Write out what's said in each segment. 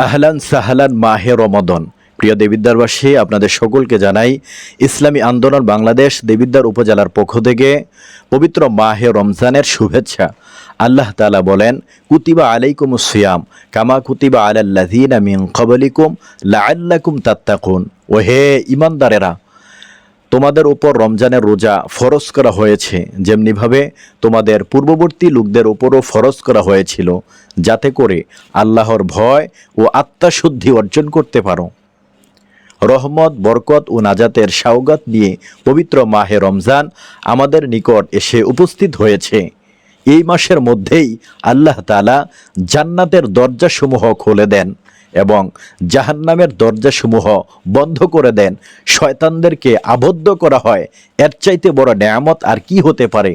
আহলান সাহলান মাহে রমাদন। প্রিয় দেবিদ্বারবাসী, আপনাদের সকলকে জানাই ইসলামী আন্দোলন বাংলাদেশ দেবিদ্বার উপজেলার পক্ষ থেকে পবিত্র মাহে রমজানের শুভেচ্ছা। আল্লাহ তাআলা বলেন, কুতিবা আলাইকুমুস সিয়াম কামা কুতিবা আলাল্লাযীনা মিন ক্বাবলিকুম লাআল্লাকুম তাত্তাকুন। ও হে ঈমানদারেরা, তোমাদের উপর রমজানের রোজা ফরজ করা হয়েছে, যেমনিভাবে তোমাদের পূর্ববর্তী লোকদের উপরও ফরজ করা হয়েছিল, যাতে করে আল্লাহর ভয় ও আত্মাশুদ্ধি অর্জন করতে পারো। রহমত, বরকত ও নাজাতের সওগাত নিয়ে পবিত্র মাহে রমজান আমাদের নিকট এসে উপস্থিত হয়েছে। এই মাসের মধ্যেই আল্লাহ তাআলা জান্নাতের দরজাসমূহ খুলে দেন এবং জাহান্নামের দরজাসমূহ বন্ধ করে দেন। শয়তানদেরকে আবদ্ধ করা হয়। এর চাইতে বড় নেয়ামত আর কি হতে পারে?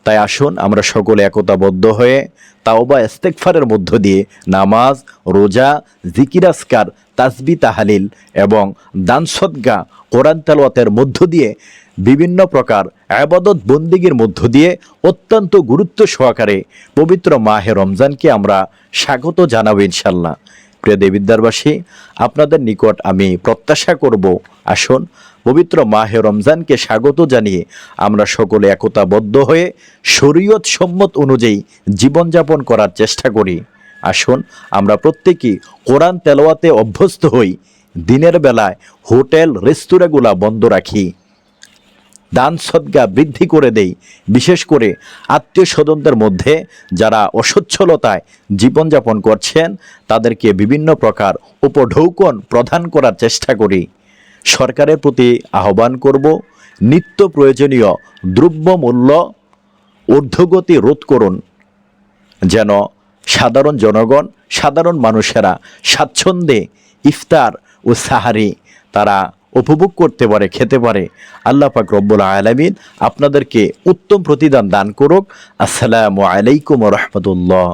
তাই আসুন আমরা সকলে একতাবদ্ধ হয়ে তাওবা ইস্তেগফারের মধ্য দিয়ে নামাজ, রোজা, জিকির আজকার, তাসবিহ তাহলিল এবং দান সদকা, কোরআন তেলাওয়াতের মধ্য দিয়ে বিভিন্ন প্রকার ইবাদত বন্দেগীর মধ্য দিয়ে অত্যন্ত গুরুত্ব সহকারে পবিত্র মাহে রমজানকে আমরা স্বাগত জানাবো ইনশাল্লাহ। প্রিয় দেবিদ্বারবাসী, আপনাদের নিকট আমি প্রত্যাশা করব, আসুন পবিত্র মাহে রমজানকে স্বাগত জানিয়ে আমরা সকলে একতাবদ্ধ হয়ে শরীয়ত সম্মত অনুযায়ী জীবনযাপন করার চেষ্টা করি। আসুন আমরা প্রত্যেকেই কোরআন তেলাওয়াতে অভ্যস্ত হই। দিনের বেলায় হোটেল রেস্তোরাঁগুলা বন্ধ রাখি, দান সদকা বৃদ্ধি করে দেই। বিশেষ করে আত্মীয় স্বজনদের মধ্যে যারা অসচ্ছলতায় জীবনযাপন করছেন তাদেরকে বিভিন্ন প্রকার উপঢৌকন প্রদান করার চেষ্টা করি। সরকারের প্রতি আহ্বান করব, নিত্য প্রয়োজনীয় দ্রব্যমূল্য ঊর্ধ্বগতি রোধ করুন, যেন সাধারণ জনগণ, সাধারণ মানুষেরা স্বাচ্ছন্দ্যে ইফতার ও সাহারি তারা উপভোগ করতে পারে, খেতে পারে। আল্লাহ পাক রব্বুল আলামিন আপনাদেরকে উত্তম প্রতিদান দান করুক। আসসালামু আলাইকুম ওয়া রাহমাতুল্লাহ।